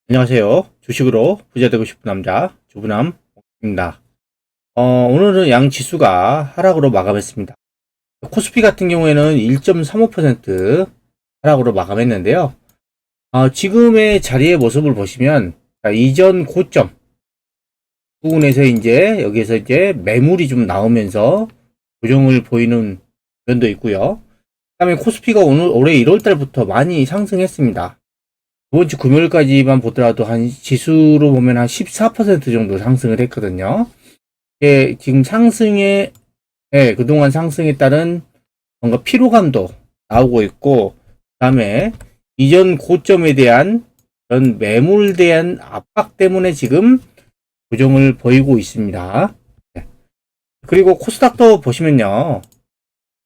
안녕하세요. 주식으로 부자 되고 싶은 남자 주부남입니다. 오늘은 양 지수가 하락으로 마감했습니다. 코스피 같은 경우에는 1.35% 하락으로 마감했는데요. 지금의 자리의 모습을 보시면 이전 고점 부분에서 여기에서 매물이 좀 나오면서 조정을 보이는 면도 있고요. 그다음에 코스피가 올해 1월 달부터 많이 상승했습니다. 이번 주 금요일까지만 보더라도 한 지수로 보면 한 14% 정도 상승을 했거든요. 지금 그동안 상승에 따른 뭔가 피로감도 나오고 있고, 그 다음에 이전 고점에 대한 그런 매물에 대한 압박 때문에 지금 조정을 보이고 있습니다. 그리고 코스닥도 보시면요.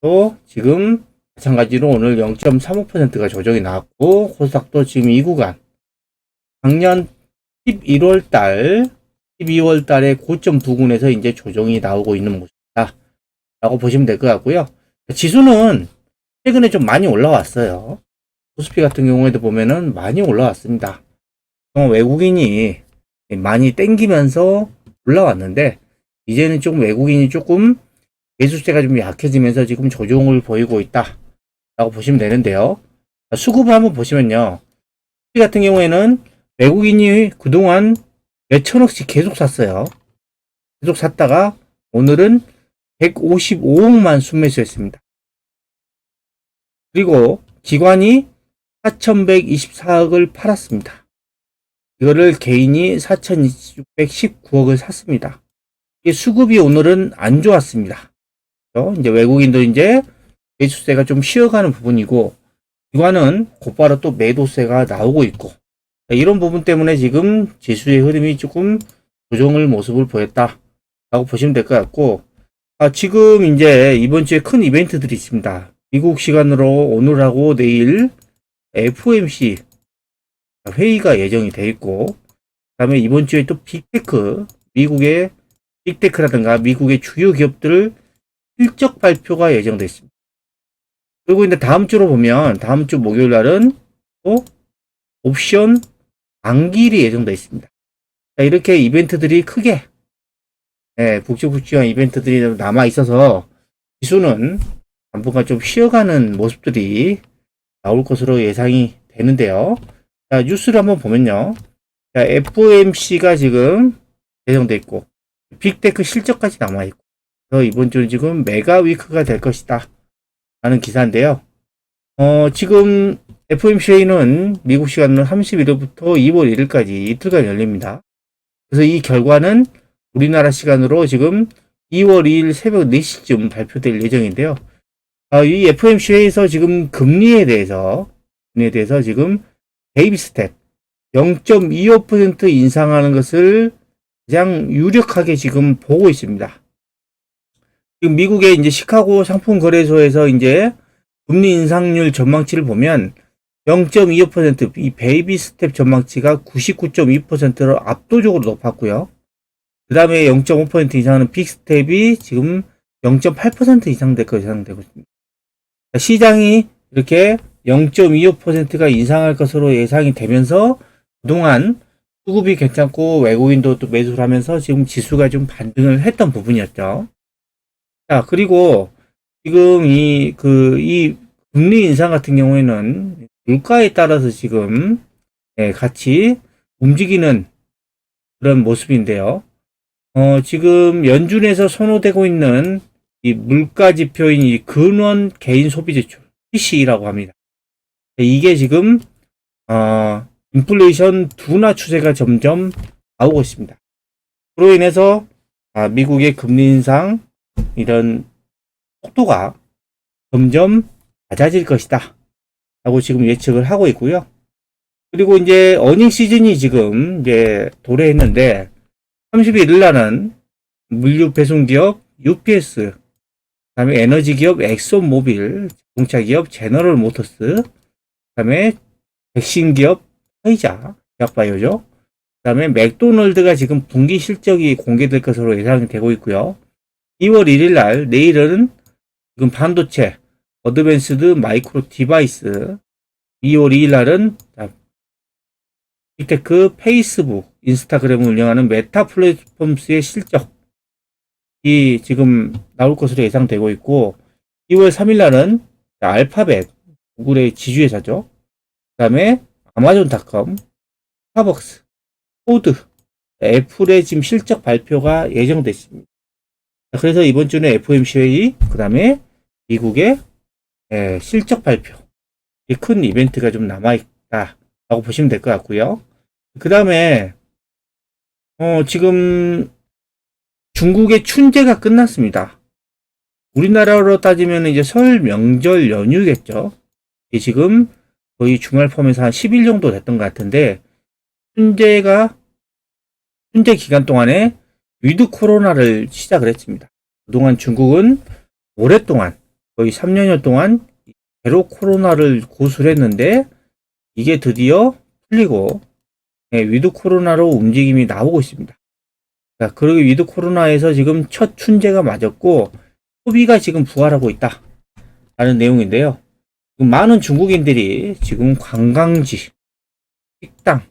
또 지금 마찬가지로 오늘 0.35%가 조정이 나왔고, 코스닥도 지금 이 구간 작년 11월 달 12월 달에 고점 부근에서 이제 조정이 나오고 있는 모습이다 라고 보시면 될 것 같고요. 지수는 최근에 좀 많이 올라왔어요. 코스피 같은 경우에도 보면은 많이 올라왔습니다. 외국인이 많이 땡기면서 올라왔는데, 이제는 조금 외국인이 조금 매수세가 좀 약해지면서 지금 조정을 보이고 있다 라고 보시면 되는데요. 수급을 한번 보시면요. 코스피 같은 경우에는 외국인이 그동안 몇천억씩 계속 샀어요. 계속 샀다가 오늘은 155억만 순매수했습니다. 그리고 기관이 4,124억을 팔았습니다. 이거를 개인이 4,619억을 샀습니다. 이 수급이 오늘은 안 좋았습니다. 이제 외국인도 이제 매수세가 좀 쉬어가는 부분이고, 기관은 곧바로 또 매도세가 나오고 있고, 이런 부분 때문에 지금 지수의 흐름이 조금 조정을 모습을 보였다라고 보시면 될 것 같고, 지금 이제 이번 주에 큰 이벤트들이 있습니다. 미국 시간으로 오늘하고 내일 FOMC 회의가 예정이 돼 있고, 그다음에 이번 주에 또 빅테크, 미국의 빅테크라든가 미국의 주요 기업들 실적 발표가 예정돼 있습니다. 그리고 이제 다음 주로 보면 다음 주 목요일 날은 또 옵션 만기일이 예정되어 있습니다. 자, 이렇게 이벤트들이 크게 굵직굵직한 이벤트들이 남아 있어서 지수는 당분간 좀 쉬어가는 모습들이 나올 것으로 예상이 되는데요. 자, 뉴스를 한번 보면요. 자, FOMC가 지금 예정되어 있고 빅테크 실적까지 남아 있고, 그래서 이번 주는 지금 메가 위크가 될 것이다 라는 기사인데요. 지금 FOMC는 미국 시간으로 31일부터 2월 1일까지 이틀간 열립니다. 그래서 이 결과는 우리나라 시간으로 지금 2월 2일 새벽 4시쯤 발표될 예정인데요. 이 FOMC 회의에서 지금 금리에 대해서 지금 베이비 스텝 0.25% 인상하는 것을 가장 유력하게 지금 보고 있습니다. 지금 미국의 이제 시카고 상품 거래소에서 이제 금리 인상률 전망치를 보면 0.25%, 이 베이비 스텝 전망치가 99.2%로 압도적으로 높았고요. 그 다음에 0.5% 이상은 빅 스텝이 지금 0.8% 이상 될 것으로 예상되고 있습니다. 시장이 이렇게 0.25%가 인상할 것으로 예상이 되면서 그동안 수급이 괜찮고 외국인도 또 매수를 하면서 지금 지수가 좀 반등을 했던 부분이었죠. 자, 그리고 지금 이 금리 인상 같은 경우에는 물가에 따라서 지금 같이 움직이는 그런 모습인데요. 지금 연준에서 선호되고 있는 이 물가 지표인 이 근원 개인 소비 지출 PCE라고 합니다. 이게 지금 인플레이션 둔화 추세가 점점 나오고 있습니다. 그로 인해서 미국의 금리 인상 이런 속도가 점점 낮아질 것이다 라고 지금 예측을 하고 있고요. 그리고 이제 어닝 시즌이 지금 이제 도래했는데 31일 날은 물류 배송 기업 UPS, 그다음에 에너지 기업 엑소 모빌, 자동차 기업 제너럴 모터스, 그다음에 백신 기업 화이자, 약바이오죠. 그다음에 맥도널드가 지금 분기 실적이 공개될 것으로 예상이 되고 있고요. 2월 1일 날 내일은 지금 반도체 어드밴스드 마이크로 디바이스, 2월 2일 날은 빅테크, 페이스북, 인스타그램을 운영하는 메타 플랫폼스의 실적이 지금 나올 것으로 예상되고 있고, 2월 3일 날은 알파벳, 구글의 지주회사죠. 그 다음에 아마존닷컴, 스타벅스, 포드, 애플의 지금 실적 발표가 예정돼 있습니다. 그래서 이번 주는 FOMC 회의, 그 다음에 미국의 실적 발표, 이 큰 이벤트가 좀 남아있다라고 보시면 될 것 같고요. 그 다음에 지금 중국의 춘제가 끝났습니다. 우리나라로 따지면 이제 설 명절 연휴겠죠. 지금 거의 주말 포함해서 한 10일 정도 됐던 것 같은데, 춘제 기간 동안에 위드 코로나를 시작을 했습니다. 그동안 중국은 오랫동안 거의 3년여 동안 제로 코로나를 고수를 했는데, 이게 드디어 풀리고 위드 코로나로 움직임이 나오고 있습니다. 자, 그리고 위드 코로나에서 지금 첫 춘제가 맞았고 소비가 지금 부활하고 있다 라는 내용인데요. 많은 중국인들이 지금 관광지, 식당,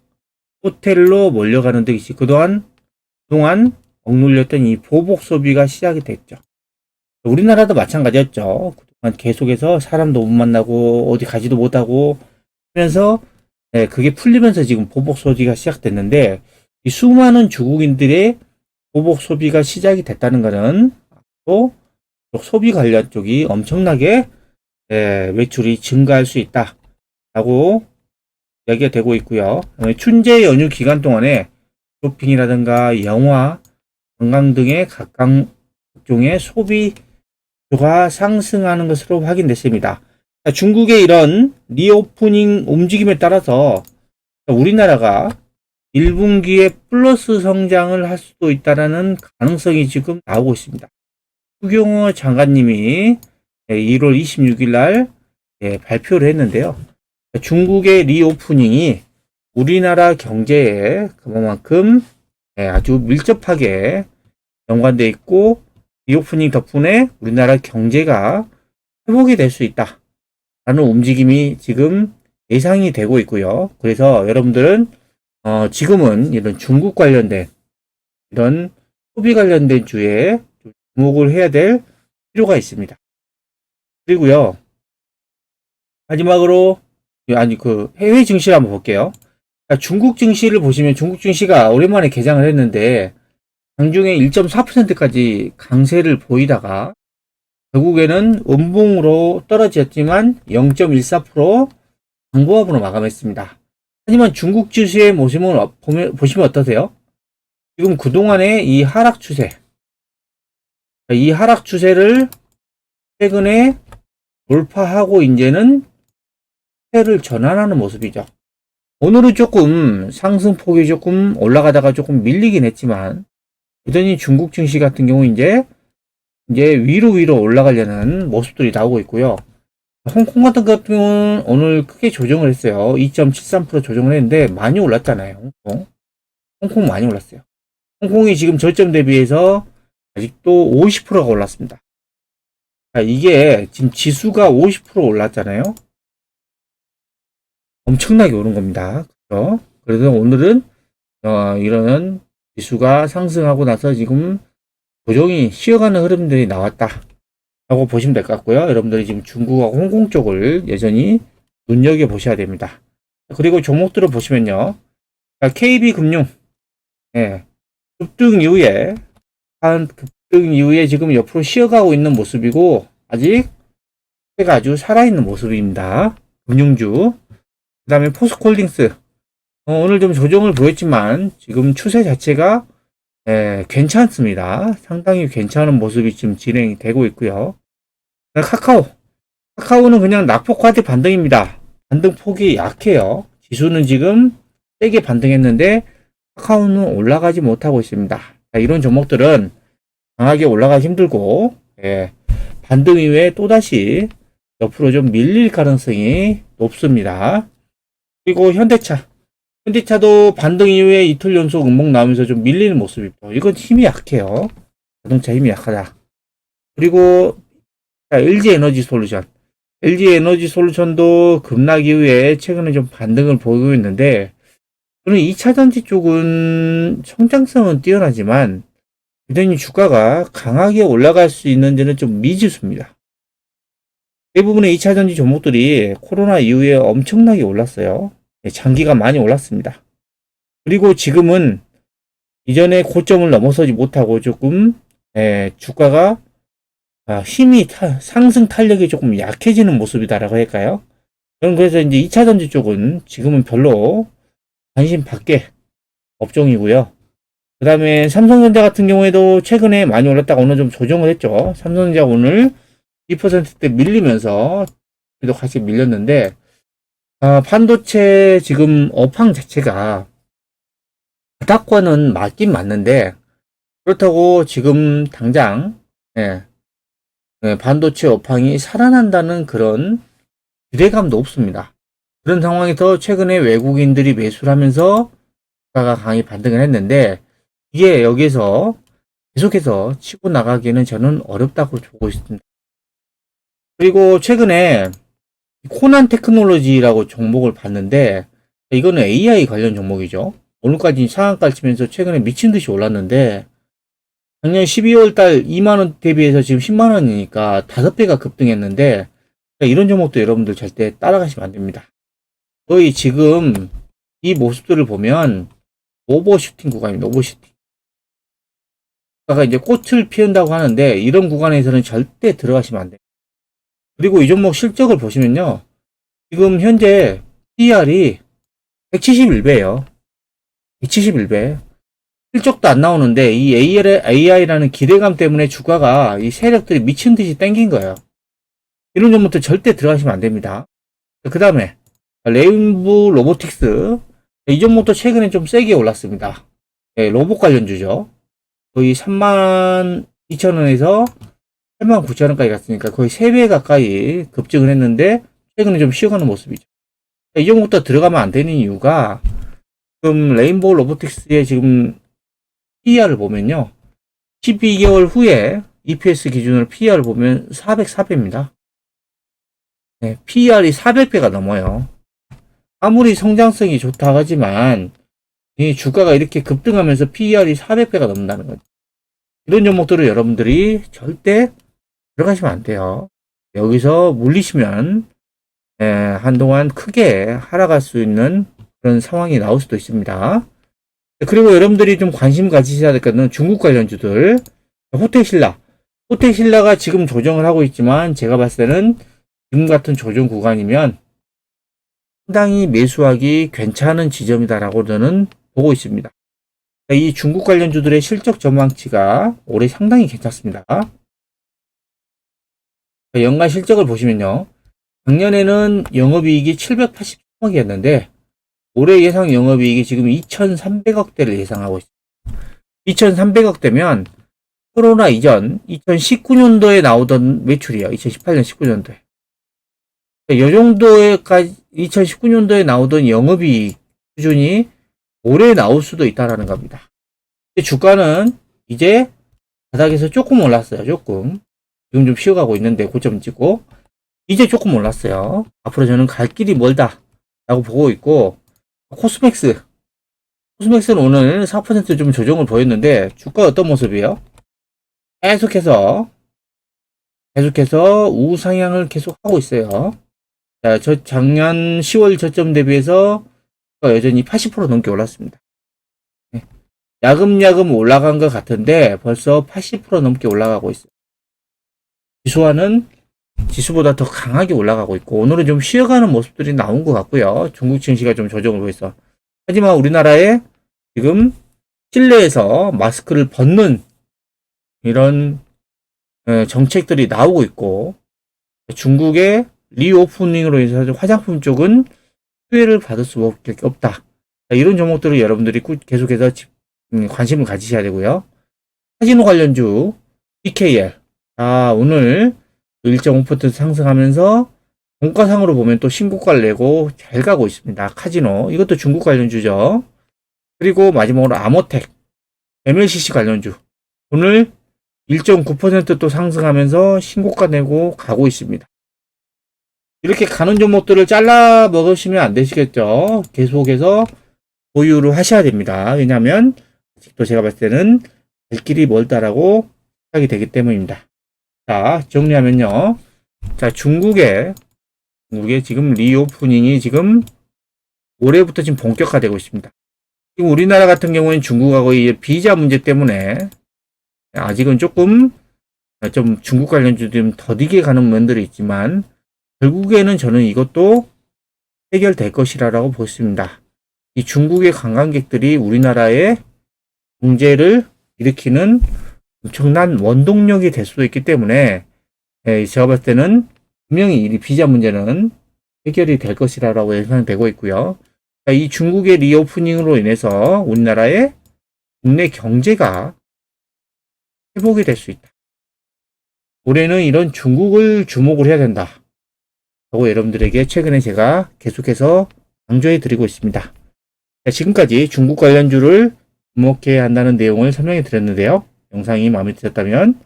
호텔로 몰려가는 데 그동안 억눌렸던 이 보복 소비가 시작이 됐죠. 우리나라도 마찬가지였죠. 그동안 계속해서 사람도 못 만나고 어디 가지도 못하고 하면서 그게 풀리면서 지금 보복 소비가 시작됐는데, 이 수많은 중국인들의 보복 소비가 시작이 됐다는 것은 또 소비 관련 쪽이 엄청나게 매출이 증가할 수 있다라고 이야기가 되고 있고요. 춘제 연휴 기간 동안에 쇼핑이라든가 영화, 관광 등의 각종의 소비가 상승하는 것으로 확인됐습니다. 중국의 이런 리오프닝 움직임에 따라서 우리나라가 1분기에 플러스 성장을 할 수도 있다는 가능성이 지금 나오고 있습니다. 추경호 장관님이 1월 26일 날 발표를 했는데요. 중국의 리오프닝이 우리나라 경제에 그만큼 아주 밀접하게 연관되어 있고, 리오프닝 덕분에 우리나라 경제가 회복이 될 수 있다 라는 움직임이 지금 예상이 되고 있고요. 그래서 여러분들은 지금은 이런 중국 관련된 이런 소비 관련된 주에 주목을 해야 될 필요가 있습니다. 그리고요, 마지막으로 해외 증시를 한번 볼게요. 중국 증시를 보시면 중국 증시가 오랜만에 개장을 했는데 장중에 1.4%까지 강세를 보이다가 결국에는 음봉으로 떨어졌지만 0.14% 강보합으로 마감했습니다. 하지만 중국 증시의 모습을 보시면 어떠세요? 지금 그동안의 이 하락 추세를 최근에 돌파하고 이제는 추세를 전환하는 모습이죠. 오늘은 조금 상승폭이 조금 올라가다가 조금 밀리긴 했지만, 여전히 중국 증시 같은 경우 이제 위로 올라가려는 모습들이 나오고 있고요. 홍콩 같은 경우는 오늘 크게 조정을 했어요. 2.73% 조정을 했는데 많이 올랐잖아요. 홍콩 많이 올랐어요. 홍콩이 지금 저점 대비해서 아직도 50%가 올랐습니다. 이게 지금 지수가 50% 올랐잖아요. 엄청나게 오른 겁니다. 그렇죠? 그래서 오늘은 이런 지수가 상승하고 나서 지금 조정이 쉬어가는 흐름들이 나왔다 라고 보시면 될 것 같고요. 여러분들이 지금 중국하고 홍콩 쪽을 여전히 눈여겨보셔야 됩니다. 그리고 종목들을 보시면요, KB금융 급등 이후에 지금 옆으로 쉬어가고 있는 모습이고, 아직 세가 아주 살아있는 모습입니다. 금융주. 그 다음에 포스코홀딩스, 오늘 좀 조정을 보였지만 지금 추세 자체가 괜찮습니다. 상당히 괜찮은 모습이 지금 진행이 되고 있고요. 카카오는 그냥 낙폭과대 반등입니다. 반등폭이 약해요. 지수는 지금 세게 반등했는데 카카오는 올라가지 못하고 있습니다. 이런 종목들은 강하게 올라가기 힘들고 반등 이후에 또다시 옆으로 좀 밀릴 가능성이 높습니다. 그리고 현대차도 반등 이후에 이틀 연속 음봉 나오면서 좀 밀리는 모습입니다. 이건 힘이 약해요. 자동차 힘이 약하다. 그리고 LG 에너지 솔루션도 급락 이후에 최근에 좀 반등을 보이고 있는데, 그럼 2차전지 쪽은 성장성은 뛰어나지만 여전히 주가가 강하게 올라갈 수 있는지는 좀 미지수입니다. 대부분의 2차전지 종목들이 코로나 이후에 엄청나게 올랐어요. 장기가 많이 올랐습니다. 그리고 지금은 이전에 고점을 넘어서지 못하고 조금 주가가 힘이 상승 탄력이 조금 약해지는 모습이다라고 할까요? 저는 그래서 이제 2차전지 쪽은 지금은 별로 관심 밖에 업종이고요. 그 다음에 삼성전자 같은 경우에도 최근에 많이 올랐다가 오늘 좀 조정을 했죠. 삼성전자 오늘 2%대 밀리면서 그래도 같이 밀렸는데 반도체 지금 업황 자체가 바닥권은 맞긴 맞는데 그렇다고 지금 당장 반도체 업황이 살아난다는 그런 기대감도 없습니다. 그런 상황에서 최근에 외국인들이 매수를 하면서 주가가 강하게 반등을 했는데 이게 여기서 계속해서 치고 나가기는 저는 어렵다고 보고 있습니다. 그리고 최근에 코난 테크놀로지라고 종목을 봤는데 이거는 AI 관련 종목이죠. 오늘까지 상한가를 치면서 최근에 미친 듯이 올랐는데 작년 12월 달 2만원 대비해서 지금 10만원이니까 5배가 급등했는데 이런 종목도 여러분들 절대 따라가시면 안 됩니다. 거의 지금 이 모습들을 보면 오버슈팅 구간입니다. 오버슈팅. 아까 이제 꽃을 피운다고 하는데 이런 구간에서는 절대 들어가시면 안 돼요. 그리고 이 종목 실적을 보시면요. 지금 현재 PR이 171배예요. 171배. 실적도 안 나오는데 이 AI라는 기대감 때문에 주가가 이 세력들이 미친 듯이 땡긴 거예요. 이런 종목들 절대 들어가시면 안 됩니다. 그 다음에 레인보우 로보틱스 이 종목도 최근에 좀 세게 올랐습니다. 로봇 관련주죠. 거의 32,000원에서 89,000원까지 갔으니까 거의 3배 가까이 급증을 했는데 최근에 좀 쉬어가는 모습이죠. 이 종목도 들어가면 안 되는 이유가 지금 레인보우 로보틱스의 지금 PER을 보면요. 12개월 후에 EPS 기준으로 PER을 보면 404배입니다. PER이 400배가 넘어요. 아무리 성장성이 좋다고 하지만 이 주가가 이렇게 급등하면서 PER이 400배가 넘는다는 거죠. 이런 종목들을 여러분들이 절대 들어가시면 안 돼요. 여기서 물리시면 한동안 크게 하락할 수 있는 그런 상황이 나올 수도 있습니다. 그리고 여러분들이 좀 관심 가지셔야 될 거는 중국 관련주들 호텔신라가 지금 조정을 하고 있지만 제가 봤을 때는 지금 같은 조정 구간이면 상당히 매수하기 괜찮은 지점이다라고 저는 보고 있습니다. 이 중국 관련주들의 실적 전망치가 올해 상당히 괜찮습니다. 연간 실적을 보시면요. 작년에는 영업이익이 783억이었는데 올해 예상 영업이익이 지금 2,300억대를 예상하고 있습니다. 2,300억대면 코로나 이전 2019년도에 나오던 매출이에요. 2018년 19년도에. 이 정도에까지 2019년도에 나오던 영업이익 수준이 올해 나올 수도 있다라는 겁니다. 주가는 이제 바닥에서 조금 올랐어요. 조금. 지금 좀 쉬어가고 있는데 고점 찍고 이제 조금 올랐어요. 앞으로 저는 갈 길이 멀다 라고 보고 있고 코스맥스는 오늘 4% 조정을 보였는데 주가 어떤 모습이에요? 계속해서 우상향을 계속 하고 있어요. 자, 저 작년 10월 저점 대비해서 여전히 80% 넘게 올랐습니다. 야금야금 올라간 것 같은데 벌써 80% 넘게 올라가고 있어요. 지수보다 더 강하게 올라가고 있고 오늘은 좀 쉬어가는 모습들이 나온 것 같고요. 중국 증시가 좀 조정을 보였어. 하지만 우리나라에 지금 실내에서 마스크를 벗는 이런 정책들이 나오고 있고 중국의 리오프닝으로 인해서 화장품 쪽은 수혜를 받을 수밖에 없다. 이런 종목들을 여러분들이 계속해서 관심을 가지셔야 되고요. 카지노 관련주 BKL 오늘 1.5% 상승하면서 종가상으로 보면 또 신고가를 내고 잘 가고 있습니다. 카지노 이것도 중국 관련주죠. 그리고 마지막으로 아모텍 MLCC 관련주 오늘 1.9% 또 상승하면서 신고가 내고 가고 있습니다. 이렇게 가는 종목들을 잘라 먹으시면 안 되시겠죠. 계속해서 보유를 하셔야 됩니다. 왜냐하면 아직도 제가 봤을 때는 갈 길이 멀다라고 생각이 되기 때문입니다. 자, 정리하면요. 자, 중국의 지금 리오프닝이 지금 올해부터 지금 본격화되고 있습니다. 지금 우리나라 같은 경우에는 중국하고 이 비자 문제 때문에 아직은 조금 좀 중국 관련주 좀 더디게 가는 면들이 있지만 결국에는 저는 이것도 해결될 것이라고 보십니다. 이 중국의 관광객들이 우리나라의 경제를 일으키는 엄청난 원동력이 될 수도 있기 때문에 제가 봤을 때는 분명히 이 비자 문제는 해결이 될 것이라고 예상되고 있고요. 이 중국의 리오프닝으로 인해서 우리나라의 국내 경제가 회복이 될 수 있다. 올해는 이런 중국을 주목을 해야 된다. 라고 여러분들에게 최근에 제가 계속해서 강조해 드리고 있습니다. 지금까지 중국 관련주를 주목해야 한다는 내용을 설명해 드렸는데요. 영상이 마음에 드셨다면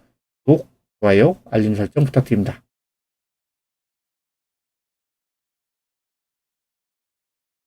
구독, 좋아요, 알림 설정 부탁드립니다.